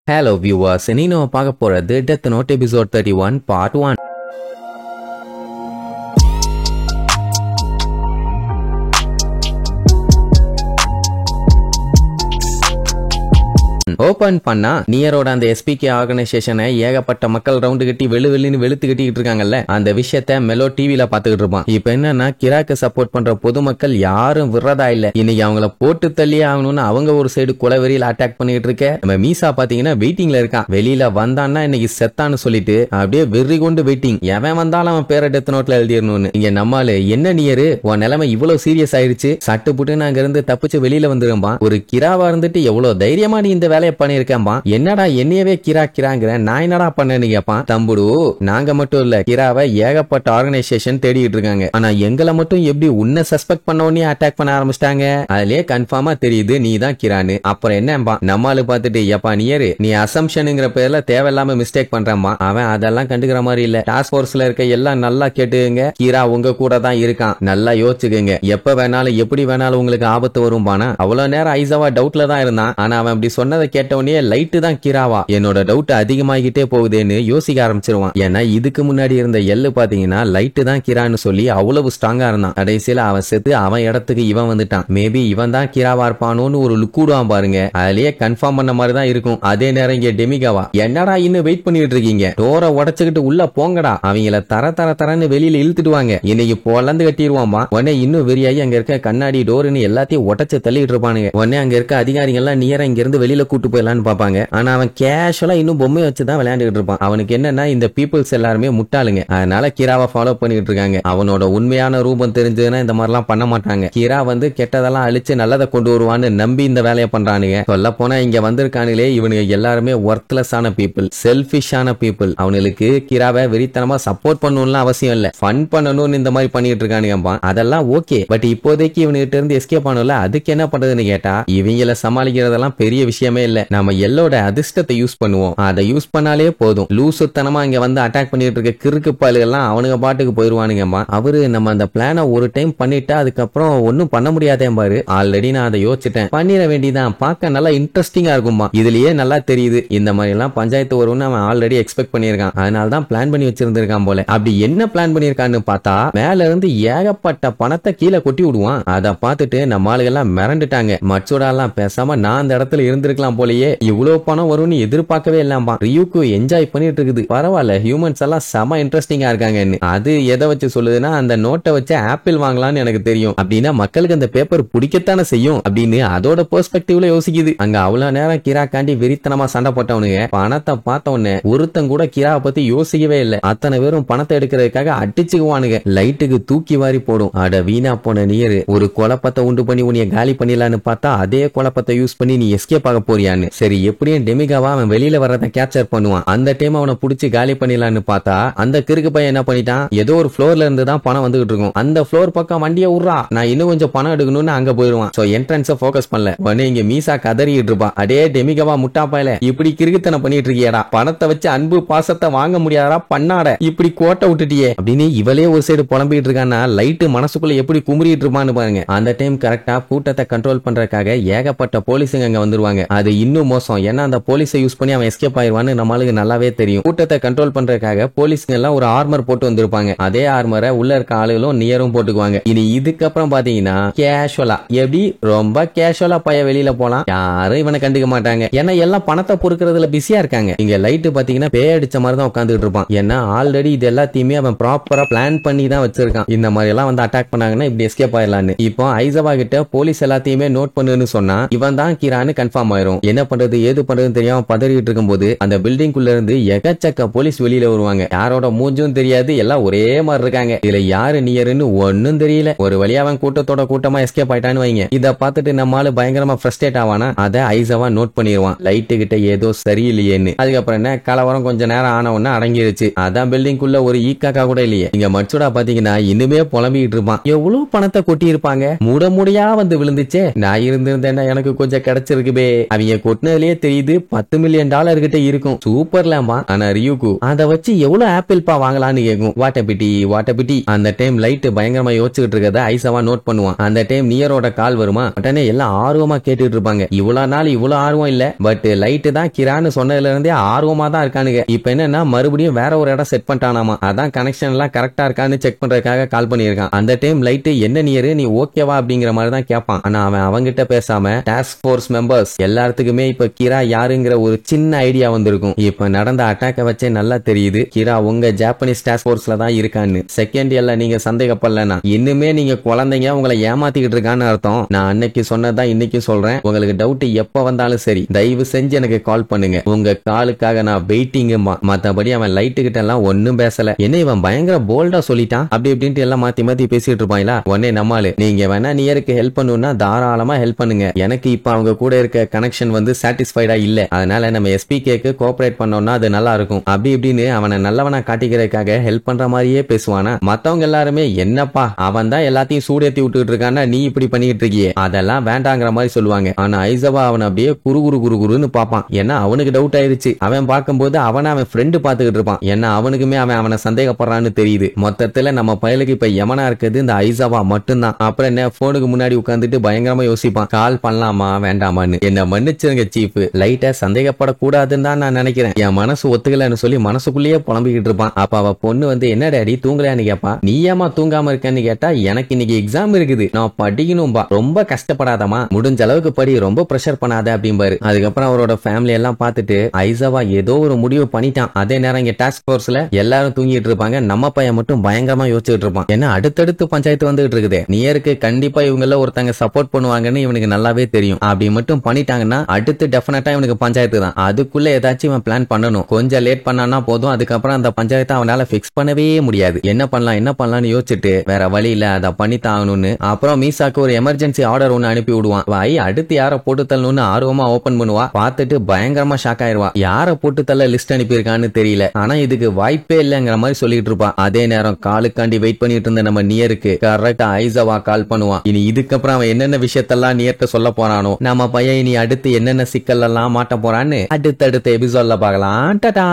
Hello viewers, இன்னைக்கு நம்ம பார்க்க போறது Death Note episode 31 part 1. Open பண்ணா நியரோட அந்த எஸ்பிகே ஆர்கனைசேஷனை ஏகப்பட்ட மக்கள் ரவுண்டு கட்டி வெளுன்னு வெளுத்து கட்டிட்டு இருக்காங்கல்ல, அந்த விஷயத்த மெலோ டிவில பாத்துக்கிட்டு இருப்பான். இப்ப என்னன்னா கிராக்கு சப்போர்ட் பண்ற பொதுமக்கள் யாரும் விடுறதா இல்ல. இன்னைக்கு அவங்கள போட்டு தள்ளியே ஆகணும்னு அவங்க ஒரு சைடு குலவெறியில அட்டாக் பண்ணிட்டு இருக்க, நம்ம மீசா பாத்தீங்கன்னா வெயிட்டிங்ல இருக்கான். வெளியில வந்தான்னா இன்னைக்கு செத்தான்னு சொல்லிட்டு அப்படியே வெறி கொண்டு வெயிட்டிங். எவன் வந்தாலும் அவன் பேரை டெத் நோட்ல எழுதிடணும்னு. இங்க நம்மால என்ன நியரு உன் நிலைமை இவ்வளவு சீரியஸ் ஆயிருச்சு, சட்டு புட்டு அங்க இருந்து தப்பிச்சு வெளியில வந்துருப்பான். ஒரு கிராவா இருந்துட்டு எவ்வளவு தைரியமா நீ இந்த வேலையை பண்ணிருக்கேன்பா. என்னடா என்னையவே கிராங்கிற, நான் என்னடா பண்ணேன்னு கேப்பான். தம்புடு, நாங்க மட்டும் இல்ல, கிராவை ஏகப்பட்ட ஆர்கனைசேஷன் தேடிட்டு இருக்காங்க. ஆனா எங்களை மட்டும் எப்படி உன்னை சஸ்பெக்ட் பண்ணோன்னே அட்டாக் பண்ண ஆரம்பிச்சிட்டாங்க. அதுலயே கன்ஃபார்மா தெரியுது நீ தான் கிரான்னு. அப்புறம் என்னப்பா நம்மாலு பார்த்துட்டு, எப்பா நியரு நீ அசம்ஷனுங்கிற பேர்ல தேவையில்லாம மிஸ்டேக் பண்றான்பா. அவன் அதெல்லாம் கண்டுக்கிற மாதிரி இல்ல. டாஸ்க் போர்ஸ்ல இருக்க எல்லாம் நல்லா கேட்டுங்க, கிரா உங்க கூட தான் இருக்கான், நல்லா யோசிச்சுக்கங்க. எப்ப வேணாலும் எப்படி வேணாலும் உங்களுக்கு ஆபத்து வரும்பானா. அவ்வளவு நேரம் ஐசாவா டவுட்ல தான் இருந்தான். ஆனா அவன் அப்படி சொன்னதை கேட்டவனே லைட்டு தான் கிராவா, என்னோட டவுட் அதிகமாகிட்டே போகுதுன்னு யோசிக்க ஆரம்பிச்சிருவான். ஏன்னா இதுக்கு முன்னாடி இருந்த எல்லு பாத்தீங்கன்னா லைட்டு தான் கிரான்னு சொல்லி அவ்வளவு ஸ்ட்ராங்கா இருந்தான். கடைசியில அவன் செத்து அவன் இடத்துக்கு இவன் வந்துட்டான். மேபி இவன் தான் கிராவா இருப்பானோன்னு ஒரு லுக்கூடுவான் பாருங்க. அதுலயே கன்ஃபார்ம் பண்ண மாதிரி தான் இருக்கும். அதே நேரம் இங்க டெமிகாவா, என்னடா இன்னும் வெயிட் பண்ணிட்டு இருக்கீங்க, டோரை உடச்சுக்கிட்டு உள்ள போங்கடா, அவங்கள தரன்னு வெளியில இழுத்துடுவாங்க, இன்னைக்கு பொலந்து கட்டிடுவான்பா. உடனே இன்னும் வெறியாகி அங்க இருக்க கண்ணாடி டோருன்னு எல்லாத்தையும் உடச்சு தள்ளிட்டு இருப்பானுங்க. உடனே அங்க இருக்க அதிகாரிகள் எல்லாம் நியரா இங்க இருந்து வெளியில கூட்டு போயிடலான்னு பாப்பாங்க. ஆனா அவன் கேஷுவலா இன்னும் பொம்மை வச்சுதான் விளையாண்டுட்டு இருப்பான். அவனுக்கு என்னன்னா இந்த பீப்புள்ஸ் எல்லாருமே முட்டாளுங்க, அதனால கிராவை ஃபாலோ பண்ணிட்டு இருக்காங்க. அவனோட உண்மையான ரூபம் தெரிஞ்சதுன்னா இந்த மாதிரிலாம் பண்ண மாட்டாங்க. கிரா வந்து கெட்டதெல்லாம் அழிச்சு நல்லதை கொண்டு வருவான்னு நம்பி இந்த வேலையை பண்றானுங்க. சொல்ல போனா இங்க வந்திருக்கானுங்களே இவனுங்க எல்லாருமே ஒர்த்லெஸ் ஆன பீப்புள், செல்ஃபிஷ் ஆன பீப்புள். அவனுக்கு கிராவை வெறித்தனமா சப்போர்ட் பண்ணணும்னு அவசியம் இல்ல, ஃபன் பண்ணணும்னு இந்த மாதிரி பண்ணிட்டு இருக்கானுங்க. அதெல்லாம் ஓகே, பட் இப்போதைக்கு இவனுகிட்ட இருந்து எஸ்கேப் ஆனல, அதுக்கு என்ன பண்றதுன்னு கேட்டா இவங்கள சமாளிக்கிறதெல்லாம் பெரிய விஷயமே இல்ல. நம்ம எல்லோட அதிர்ஷ்டத்தை யூஸ் பண்ணுவோம், அதை யூஸ் பண்ணாலே போதும். லூசுத்தனமா இங்க வந்து அட்டாக் பண்ணிட்டு இருக்க கிறுக்கு பாலுகள்லாம் அவனுங்க பாட்டுக்கு போயிருவானுங்கம்மா. அவரு நம்ம அந்த பிளான ஒரு டைம் பண்ணிட்டா அதுக்கப்புறம் ஒன்னும் பண்ண முடியாதே பாரு. ஆல்ரெடி நான் அதை யோசிச்சிட்டேன், பண்ணிட வேண்டியதான், பார்க்க நல்லா இன்ட்ரெஸ்டிங்கா இருக்கும்பா. இதுலயே நல்லா தெரியுது இந்த மாதிரி எல்லாம் பஞ்சாயத்து வரும்னு அவன் ஆல்ரெடி எக்ஸ்பெக்ட் பண்ணிருக்கான். அதனால தான் பிளான் பண்ணி வச்சிருந்திருக்கான் போல. அப்படி என்ன பிளான் பண்ணிருக்கான்னு பார்த்தா மேல இருந்து ஏகப்பட்ட பணத்தை கீழே கொட்டி விடுவான். அதை பார்த்துட்டு நம்ம ஆளுகெல்லாம் மிரண்டுட்டாங்க. மச்சோடாலாம் பேசாம நான் அந்த இடத்துல இருந்திருக்கலாம் போலயே, இவ்வளவு பணம் வரும்னு எதிர்பார்க்கவே இல்லாமா. ரியூக்கு என்ஜாய் பண்ணிட்டு இருக்குது. பரவாயில்ல, ஹியூமன்ஸ் எல்லாம் செம இன்ட்ரெஸ்டிங்கா இருக்காங்கன்னு. அது எதை வச்சு சொல்லுதுன்னா அந்த நோட்டை வச்சு ஆப்பிள் வாங்கலாம்னு எனக்கு தெரியும். அப்படின்னா மக்களுக்கு அந்த பேப்பர் பிடிக்கத்தானே செய்யும் அப்படின்னு அதோட பெர்ஸ்பெக்டிவ்ல யோசிக்குது. அங்க அவ்வளவு நேரம் கிரா காண்டி வெறித்தனமா சண்டை போட்டவனுங்க பணத்தை பார்த்த உடனே ஒருத்தன் கூட கிராவை பத்தி யோசிக்கவே இல்லை. அத்தனை பேரும் பணத்தை எடுக்கிறதுக்காக அடிச்சுக்குவானுங்க. லைட்டுக்கு தூக்கி வாரி போடும். அட வீணா போன நீர், ஒரு குழப்பத்தை உண்டு பண்ணி உன்னைய காலி பண்ணிடலான்னு பார்த்தா அதே குழப்பத்தை யூஸ் பண்ணி நீ எஸ்கேப் ஆக போறியான்னு. சரி, எப்படியும் டெமிகாவா அவன் வெளியில வர்றத கேப்சர் பண்ணுவான். அந்த டைம் அவனை புடிச்சு காலி பண்ணிடலான்னு பார்த்தா அந்த கிறுக்கு பையன் என்ன பண்ணிட்டான், ஏதோ ஒரு ஃப்ளோர்ல இருந்து தான் பணம் வந்துகிட்டு இருக்கும். அந்த ஃப்ளோர் பக்கம் வண்டியை விடுறா, நான் இன்னும் கொஞ்சம் பணம் எடுக்கணும்னு அங்க போயிருவான். சோ என்ட்ரன்ஸ போக்கஸ் பண்ணல. உடனே இங்க மீசா கதறிட்டு இருப்பான். அடே டெமிகாவா முட்டா பாயல, இப்படி கிறுக்குத்தனை பண்ணிட்டு இருக்கியடா, பணத்தை வச்சு அன்பு பாசத்தை வாங்க முடியாதா, பண்ணாட இப்படி கோட்டை விட்டுட்டியே அப்படின்னு இவளே ஒரு சைடு புலம்பிட்டு இருக்கான்னா லைட்டு மனசுக்குள்ள எப்படி குமுறிட்டு இருப்பான்னு பாருங்க. அந்த டைம் கரெக்டா கூட்டத்தை கண்ட்ரோல் பண்றதுக்காக ஏகப்பட்ட போலீஸுங்க அங்க வந்துருவாங்க. அது இன்னும் மோசம், ஏன்னா அந்த போலீஸை யூஸ் பண்ணி அவன் எஸ்கேப் ஆயிடுவான்னு நம்மளுக்கு நல்லாவே தெரியும். கூட்டத்தை கண்ட்ரோல் பண்றதுக்காக போலீஸ்ங்க எல்லாம் ஒரு ஆர்மர் போட்டு வந்திருப்பாங்க. அதே ஆர்மரை உள்ள இருக்க ஆளுகளும் நியரும் போட்டுக்குவாங்க. இனி இதுக்கப்புறம் பாத்தீங்கன்னா கேஷுவலா, எப்படி ரொம்ப கேஷுவலா பைய வெளியில போலாம், யாரும் இவனை கண்டுக்க மாட்டாங்க. ஏன்னா எல்லாம் பணத்தை பொறுக்கிறதுல பிஸியா இருக்காங்க. இங்க லைட்டு பாத்தீங்கன்னா பே அடிச்ச மாதிரி தான் உட்காந்துட்டு இருப்பான். ஏன்னா ஆல்ரெடி இது எல்லாத்தையுமே அவன் ப்ராப்பரா பிளான் பண்ணி தான் வச்சிருக்கான். இந்த மாதிரி எல்லாம் வந்து அட்டாக் பண்ணாங்கன்னா இப்படி எஸ்கேப் ஆயிடலான்னு. இப்போ ஐசவா கிட்ட போலீஸ் எல்லாத்தையுமே நோட் பண்ணுன்னு சொன்னா இவன் தான் கிரான்னு கன்ஃபார்ம் ஆயிரும். என்ன பண்றது ஏது பண்றதுன்னு தெரியாம பதறிட்டு இருக்கும்போது அந்த பில்டிங் குள்ள இருந்து எக்கச்சக்க போலீஸ் வெளியில வருவாங்க. யாரோட மூஞ்சும் தெரியாது, எல்லாம் ஒரே மாதிரி இருக்காங்க. இதுல யாரு நியர்னு ஒன்னும் தெரியல. ஒரு வழியா அவன் கூட்டத்தோட கூட்டமா எஸ்கேப் ஆயிட்டான்னு வைங்க. இத பார்த்துட்டு நம்மால பயங்கரமா ஃப்ரஸ்ட்ரேட் ஆவானா, அதை ஐசவா நோட் பண்ணிடுவான். லைட்டு கிட்ட ஏதோ சரியில்லையேன்னு. அதுக்கப்புறம் என்ன, கலவரம் கொஞ்ச நேரம் ஆன உடனே அடங்கிருச்சு. அதான் பில்டிங் குள்ள ஒரு ஈக்காக்கா கூட இல்லையே. இங்க மட்சுடா பாத்தீங்கன்னா இன்னுமே புலம்பிட்டு இருப்பான். எவ்வளவு பணத்தை கொட்டி இருப்பாங்க, மூட முடியா வந்து விழுந்துச்சே, நான் இருந்திருந்தேன்னா எனக்கு கொஞ்சம் கிடைச்சிருக்குவே. அவங்க கொட்டினதுலயே தெரியுது $10 மில்லியன் கிட்ட இருக்கும். சூப்பர்லாம்பா. ஆனா ரியூக்கு அதை வச்சு எவ்வளவு ஆப்பிள் பா வாங்கலாம்னு கேக்கும். வாட்டபிட்டி. அந்த டைம் லைட் பயங்கரமா யோசிச்சுட்டு இருக்கத ஐசவா நோட் பண்ணுவான். அந்த டைம் நியரோட கால் வருமா, உடனே எல்லாம் ஆர்வமா கேட்டுட்டு இருப்பாங்க. இவ்வளவு நாள் இவ்வளவு ஆர்வம் இல்ல, பட் லைட் தான் கிரான்னு சொன்னதுல இருந்தே ஆர்வமா தான் இருக்கானுங்க. இப்ப என்னன்னா மறுபடியும் வேற ஒரு இடம் செட் பண்ணிட்டானாமா. அதான் கனெக்ஷன் எல்லாம் கரெக்டா இருக்கான்னு செக் பண்றதுக்காக கால் பண்ணிருக்கான். அந்த டைம் லைட் என்ன நியரு நீ ஓகேவா அப்படிங்கிற மாதிரி தான் கேட்பான். ஆனா அவன் அவங்கிட்ட பேசாம டாஸ்க் போர்ஸ் மெம்பர்ஸ் எல்லாத்துக்குமே இப்ப கிரா யாருங்கிற ஒரு சின்ன ஐடியா வந்திருக்கும். இப்ப நடந்த அட்டாக்க வச்சே நல்லா தெரியுது கிரா உங்க ஜாப்பனீஸ் டாஸ்க் போர்ஸ்ல தான் இருக்கான்னு. செகண்ட் இயர்ல நீங்க சந்தேகப்படலனா இன்னுமே நீங்க குழந்தைங்க உங்களை ஏமாத்திக்கிட்டு இருக்கான்னு அர்த்தம். நான் அன்னைக்கு சொன்னதான் இன்னைக்கு சொல்றேன். உங்களுக்கு டவுட் எப்ப வந்தாலும் சரி தயவு செஞ்சு எனக்கு கால் பண்ணுங்க. உங்க காலுக்காக நான் வெயிட்டிங்குமா. மத்தபடி அவன் லைட்டு கிட்ட எல்லாம் ஒன்னும் பேசல. என்ன இவன் பயங்கர போல்டா சொல்லிட்டான் அப்படி இப்படின்ட்டு எல்லாம் மாத்தி பேசிட்டு இருப்பாங்களா. உடனே நம்மாலு நீங்க வேணா நியருக்கு ஹெல்ப் பண்ணுன்னா தாராளமா ஹெல்ப் பண்ணுங்க. எனக்கு இப்ப அவங்க கூட இருக்க கனெக்ஷன் வந்து சாட்டிஸ்ஃபைடா இல்ல. அதனால நம்ம எஸ்பிகேக்கு கோஆபரேட் பண்ணோம்னா அது நல்லா இருக்கும். அப்படி இப்படின்னு அவனை நல்லவனா காட்டிக்கிறதுக்காக ஹெல்ப் பண்ற மாதிரியே பேசுவானா. மத்தவங்க எல்லாருமே என்னப்பா அவன் தான் எல்லாத்தையும் சூடேத்தி விட்டுட்டு இருக்கானா, நீ இப்படி பண்ணிட்டு இருக்கியே அதெல்லாம் வேண்டாங்கிற மாதிரி சொல்லுவாங்க. ஆனா ஐசவா அவன் அப்படியே குறுன்னு பாப்பான். ஏன்னா அவனுக்கு டவுட் ஆயிருச்சு. அவன் பார்க்கும்போது அவன் ஃப்ரெண்டு பாத்துக்கிட்டு இருப்பான். ஏன்னா அவனுக்குமே அவனை சந்தேகப்படுறான்னு தெரியுது. மொத்தத்துல நம்ம பயலுக்கு இப்ப யமனா இருக்குது இந்த ஐசவா மட்டும்தான். அப்புறம் என்ன போனுக்கு முன்னாடி உட்காந்துட்டு பயங்கரமா யோசிப்பான், கால் பண்ணலாமா வேண்டாமான்னு. என்ன மன்னிச்சிருங்க சீஃப், லைட்டா சந்தேகப்படக்கூடாதுன்னு தான் நான் நினைக்கிறேன். என் மனசு ஒத்துக்கலன்னு சொல்லி மனசுக்குள்ளேயே புலம்பிக்கிட்டு இருப்பான். அப்ப அவ பொண்ணு வந்து என்ன டேடி தூங்கலையான்னு கேப்பா. நீ ஏமா தூங்காம இருக்கன்னு கேட்டா எனக்கு இன்னைக்கு எக்ஸாம் இருக்குது, நான் படிக்கணும்பா. ரொம்ப கஷ்டப்படாதமா, முடிஞ்ச அளவுக்கு படி, ரொம்ப பிரஷர் பண்ணாத அப்படிம்பாரு. அதுக்கப்புறம் அவரோட ஃபேமிலி எல்லாம் பார்த்துட்டு ஐசவா ஏதோ ஒரு முடிவு பண்ணிட்டான். அதே நேரம் இங்க டாஸ்க் போர்ஸ்ல எல்லாரும் தூங்கிட்டு இருப்பாங்க. நம்ம பையன் மட்டும் பயங்கரமா யோசிச்சுட்டு இருப்பான். ஏன்னா அடுத்தடுத்து பஞ்சாயத்து வந்துட்டு இருக்குது. நியருக்கு கண்டிப்பா இவங்கள ஒருத்தங்க சப்போர்ட் பண்ணுவாங்கன்னு இவனுக்கு நல்லாவே தெரியும். அப்படி மட்டும் பண்ணிட்டாங்கன்னா அடுத்து டெஃபினட்டா இவனுக்கு பஞ்சாயத்து தான். அதுக்குள்ள ஏதாச்சும் இவன் பிளான் பண்ணணும். கொஞ்சம் லேட் பண்ணானா போதும், அதுக்கப்புறம் அந்த பஞ்சாயத்தை அவனால பிக்ஸ் பண்ணவே முடியாது. என்ன பண்ணலாம்னு யோசிச்சுட்டு வேற வழி இல்ல அதை பண்ணித்தாகணும்னு அப்புறம் மீசாக்கு ஒரு எமர்ஜென்சி ஆர்டர் ஒன்னு அனுப்பி விடுவான். வாய் அடுத்து யார போட்டு தள்ளணும்னு ஆர்வமா ஓபன் பண்ணுவா. பார்த்துட்டு பயங்கரமா ஷாக் ஆயிருவா. யார போட்டு தள்ள லிஸ்ட் அனுப்பியிருக்கான்னு தெரியல, ஆனா இதுக்கு வாய்ப்பே இல்லங்கிற மாதிரி சொல்லிட்டு இருப்பான். அதே நேரம் காலுக்காண்டி வெயிட் பண்ணிட்டு இருந்த நம்ம நியருக்கு கரெக்டா ஐசவா கால் பண்ணுவான். இனி இதுக்கப்புறம் அவன் என்னென்ன விஷயத்தெல்லாம் நியர்ட்ட சொல்ல போறானோ, நம்ம பையன் இனி அடுத்து என்னென்ன சிக்கல் எல்லாம் மாட்ட போறான்னு அடுத்தடுத்த எபிசோட்ல பார்க்கலாம். டாடா.